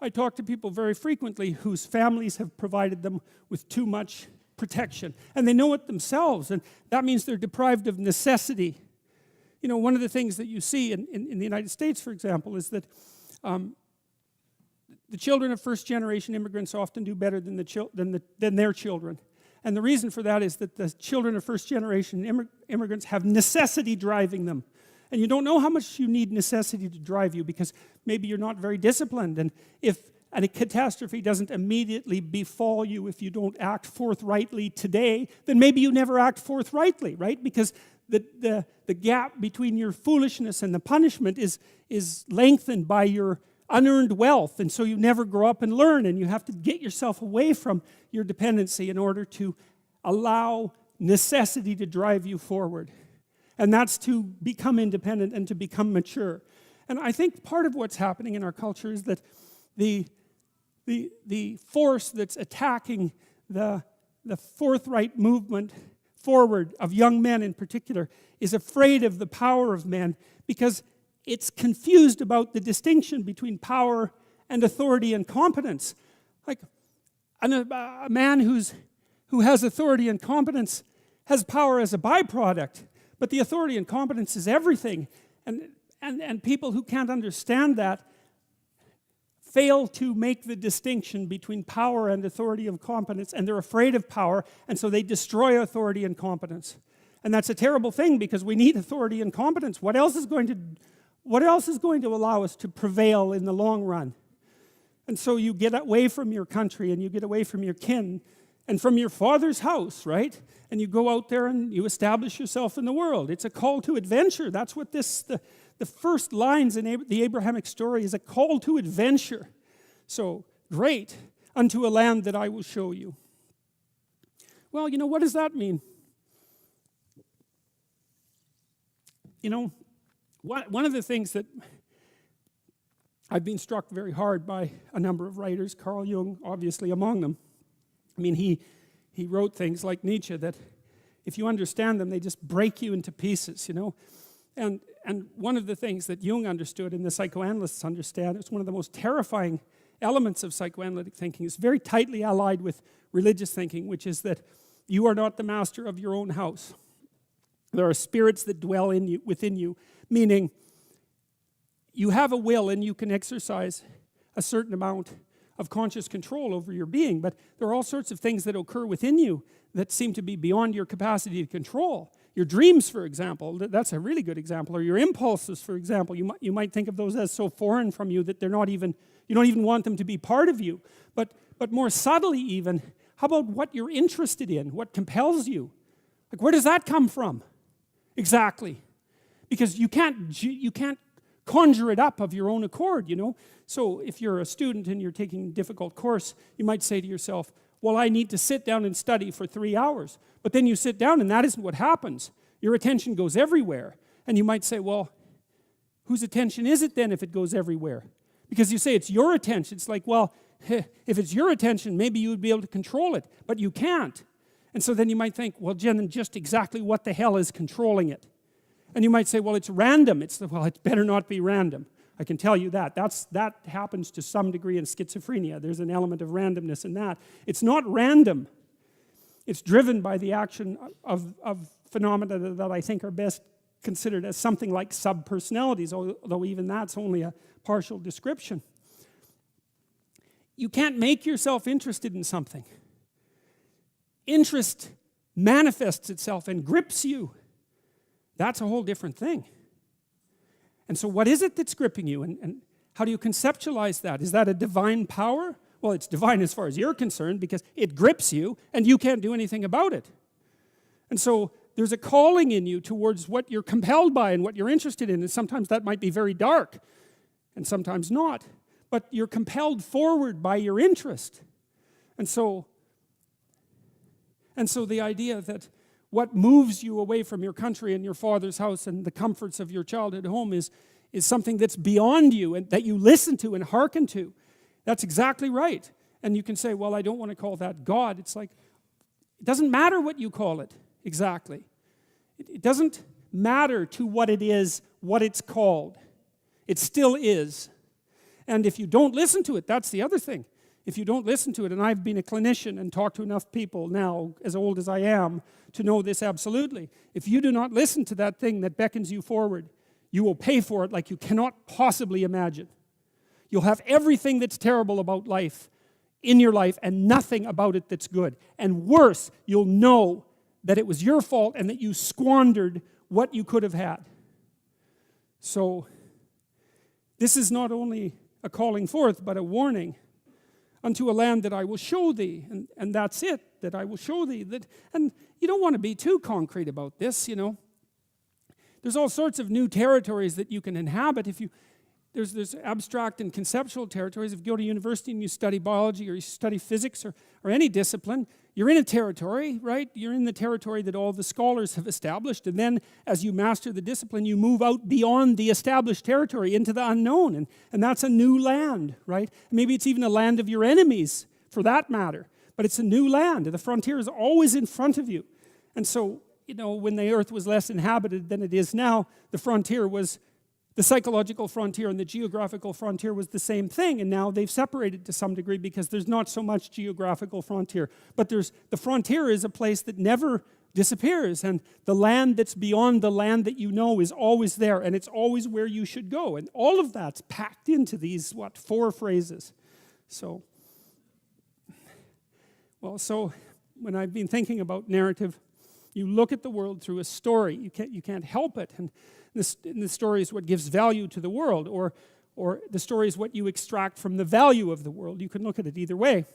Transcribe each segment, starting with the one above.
I talk to people very frequently whose families have provided them with too much protection. And they know it themselves, and that means they're deprived of necessity. You know, one of the things that you see in the United States, for example, is that the children of first-generation immigrants often do better than their children. And the reason for that is that the children of first-generation immigrants have necessity driving them. And you don't know how much you need necessity to drive you, because maybe you're not very disciplined. And if a catastrophe doesn't immediately befall you if you don't act forthrightly today, then maybe you never act forthrightly, right? Because the gap between your foolishness and the punishment is lengthened by your unearned wealth, and so you never grow up and learn, and you have to get yourself away from your dependency in order to allow necessity to drive you forward. And that's to become independent and to become mature. And I think part of what's happening in our culture is that the force that's attacking the forthright movement forward of young men in particular is afraid of the power of men, because it's confused about the distinction between power and authority and competence. Like a man who has authority and competence has power as a byproduct, but the authority and competence is everything. And people who can't understand that fail to make the distinction between power and authority and competence, and they're afraid of power, and so they destroy authority and competence. And that's a terrible thing, because we need authority and competence. What else is going to allow us to prevail in the long run? And so you get away from your country, and you get away from your kin, and from your father's house, right? And you go out there and you establish yourself in the world. It's a call to adventure. That's what the first lines in the Abrahamic story is, a call to adventure. So, great, unto a land that I will show you. Well, you know, what does that mean? You know, one of the things that I've been struck very hard by a number of writers, Carl Jung obviously among them. I mean, he wrote things like Nietzsche that if you understand them, they just break you into pieces, you know. And one of the things that Jung understood and the psychoanalysts understand, it's one of the most terrifying elements of psychoanalytic thinking, is very tightly allied with religious thinking, which is that you are not the master of your own house. There are spirits that dwell within you, meaning you have a will and you can exercise a certain amount of conscious control over your being, but there are all sorts of things that occur within you that seem to be beyond your capacity to control. Your dreams, for example, that's a really good example, or your impulses, for example. You might think of those as so foreign from you that you don't even want them to be part of you. But more subtly even, how about what you're interested in, what compels you? Like, where does that come from? Exactly. Because you can't conjure it up of your own accord, you know. So if you're a student and you're taking a difficult course, you might say to yourself, well, I need to sit down and study for 3 hours. But then you sit down and that isn't what happens. Your attention goes everywhere. And you might say, well, whose attention is it then if it goes everywhere? Because you say it's your attention. It's like, well, if it's your attention, maybe you would be able to control it. But you can't. And so then you might think, well, Jen, just exactly what the hell is controlling it? And you might say, well, it's random. Well, it better not be random. I can tell you that. That happens to some degree in schizophrenia. There's an element of randomness in that. It's not random. It's driven by the action of phenomena that I think are best considered as something like subpersonalities, although even that's only a partial description. You can't make yourself interested in something. Interest manifests itself and grips you. That's a whole different thing. And so what is it that's gripping you? And how do you conceptualize that? Is that a divine power? Well, it's divine as far as you're concerned, because it grips you and you can't do anything about it. And so there's a calling in you towards what you're compelled by and what you're interested in. And sometimes that might be very dark and sometimes not. But you're compelled forward by your interest. And so the idea that what moves you away from your country and your father's house and the comforts of your childhood home is something that's beyond you and that you listen to and hearken to. That's exactly right. And you can say, well, I don't want to call that God. It's like, it doesn't matter what you call it exactly. It doesn't matter to what it is, what it's called. It still is. And if you don't listen to it, that's the other thing. If you don't listen to it, and I've been a clinician and talked to enough people now, as old as I am, to know this absolutely. If you do not listen to that thing that beckons you forward, you will pay for it like you cannot possibly imagine. You'll have everything that's terrible about life in your life and nothing about it that's good. And worse, you'll know that it was your fault and that you squandered what you could have had. So, this is not only a calling forth, but a warning. Unto a land that I will show thee. And that's it, that I will show thee. And you don't want to be too concrete about this, you know. There's all sorts of new territories that you can inhabit. There's abstract and conceptual territories. If you go to university and you study biology or you study physics or any discipline, you're in a territory, right? You're in the territory that all the scholars have established. And then as you master the discipline, you move out beyond the established territory into the unknown. And that's a new land, right? Maybe it's even a land of your enemies, for that matter. But it's a new land. The frontier is always in front of you. And so, you know, when the earth was less inhabited than it is now, the frontier was the psychological frontier and the geographical frontier was the same thing, and now they've separated to some degree because there's not so much geographical frontier. But the frontier is a place that never disappears, and the land that's beyond the land that you know is always there, and it's always where you should go. And all of that's packed into these, 4 phrases. So when I've been thinking about narrative, you look at the world through a story. You can't help it. And the story is what gives value to the world, or the story is what you extract from the value of the world. You can look at it either way.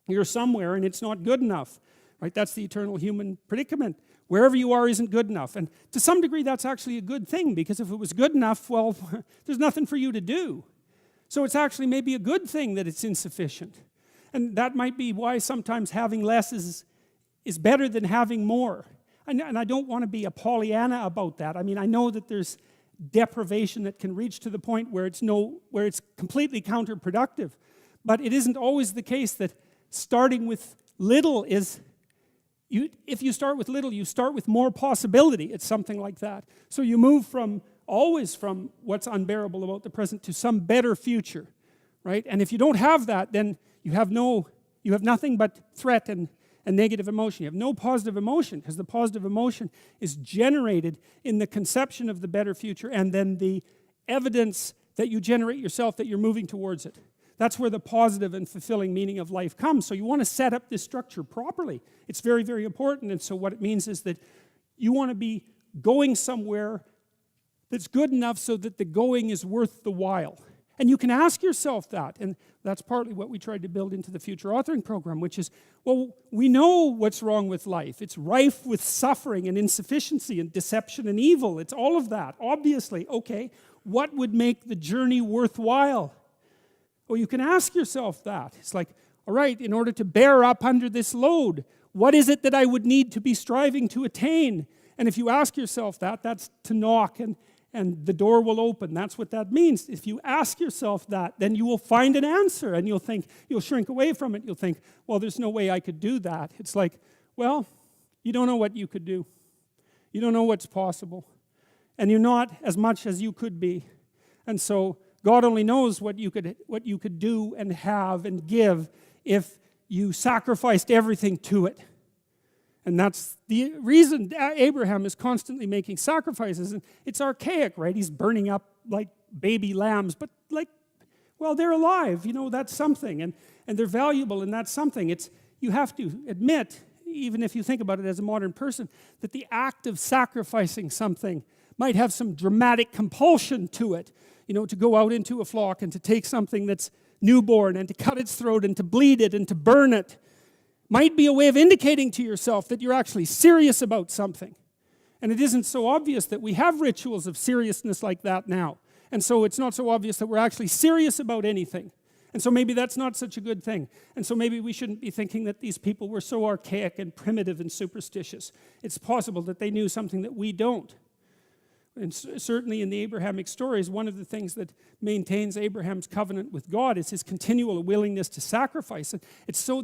You're somewhere and it's not good enough, right? That's the eternal human predicament. Wherever you are isn't good enough. And to some degree that's actually a good thing, because if it was good enough, well, there's nothing for you to do. So it's actually maybe a good thing that it's insufficient. And that might be why sometimes having less is better than having more. And I don't want to be a Pollyanna about that. I mean, I know that there's deprivation that can reach to the point where it's completely counterproductive. But it isn't always the case that starting with little is, if you start with little, you start with more possibility. It's something like that. So you move always from what's unbearable about the present to some better future, right? And if you don't have that, then you have nothing but threat and negative emotion. You have no positive emotion, because the positive emotion is generated in the conception of the better future and then the evidence that you generate yourself that you're moving towards it. That's where the positive and fulfilling meaning of life comes. So you want to set up this structure properly. It's very, very important. And so what it means is that you want to be going somewhere that's good enough so that the going is worth the while. And you can ask yourself that, and that's partly what we tried to build into the future authoring program, which is, well, we know what's wrong with life. It's rife with suffering and insufficiency and deception and evil. It's all of that, obviously. Okay, what would make the journey worthwhile? Well, you can ask yourself that. It's like, all right, in order to bear up under this load, what is it that I would need to be striving to attain? And if you ask yourself that, that's to knock and the door will open. That's what that means. If you ask yourself that, then you will find an answer, and you'll shrink away from it. You'll think, well, there's no way I could do that. It's like, well, you don't know what you could do. You don't know what's possible. And you're not as much as you could be. And so God only knows what you could do and have and give if you sacrificed everything to it. And that's the reason Abraham is constantly making sacrifices. And it's archaic, right? He's burning up like baby lambs. But well, they're alive. You know, that's something. And they're valuable, and that's something. You have to admit, even if you think about it as a modern person, that the act of sacrificing something might have some dramatic compulsion to it. You know, to go out into a flock and to take something that's newborn and to cut its throat and to bleed it and to burn it. Might be a way of indicating to yourself that you're actually serious about something. And it isn't so obvious that we have rituals of seriousness like that now. And so it's not so obvious that we're actually serious about anything. And so maybe that's not such a good thing. And so maybe we shouldn't be thinking that these people were so archaic and primitive and superstitious. It's possible that they knew something that we don't. And certainly in the Abrahamic stories, one of the things that maintains Abraham's covenant with God is his continual willingness to sacrifice. And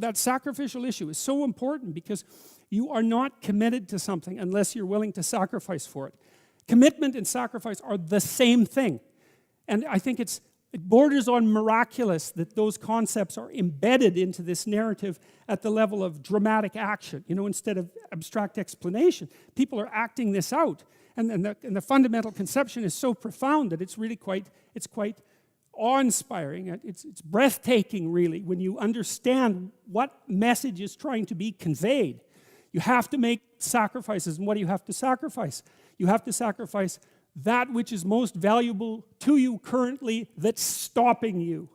that sacrificial issue is so important, because you are not committed to something unless you're willing to sacrifice for it. Commitment and sacrifice are the same thing. And I think it's It borders on miraculous that those concepts are embedded into this narrative at the level of dramatic action, instead of abstract explanation. People are acting this out. And the fundamental conception is so profound that it's really quite awe-inspiring. It's breathtaking, really, when you understand what message is trying to be conveyed. You have to make sacrifices. And what do you have to sacrifice? You have to sacrifice that which is most valuable to you currently that's stopping you.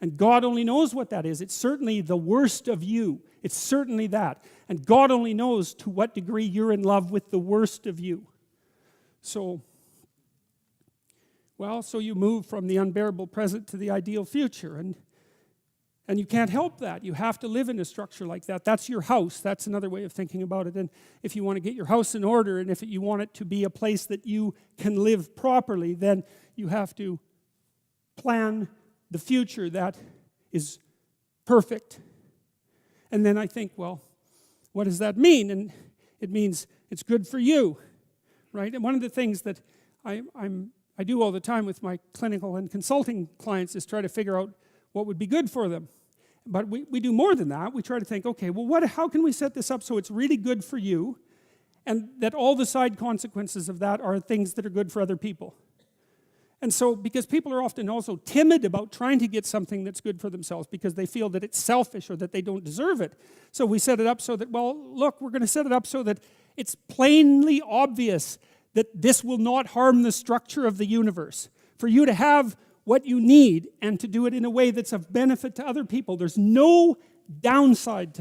And God only knows what that is. It's certainly the worst of you. It's certainly that. And God only knows to what degree you're in love with the worst of you. So you move from the unbearable present to the ideal future. And you can't help that. You have to live in a structure like that. That's your house. That's another way of thinking about it. And if you want to get your house in order, and if you want it to be a place that you can live properly, then you have to plan the future that is perfect. And then I think, well, what does that mean? And it means it's good for you, right? And one of the things that I do all the time with my clinical and consulting clients is try to figure out what would be good for them. But we do more than that. We try to think, okay, well, how can we set this up so it's really good for you, and that all the side consequences of that are things that are good for other people? And so, because people are often also timid about trying to get something that's good for themselves because they feel that it's selfish or that they don't deserve it. So we set it up so that, well, look, we're going to set it up so that it's plainly obvious that this will not harm the structure of the universe. For you to have what you need and to do it in a way that's of benefit to other people. There's no downside to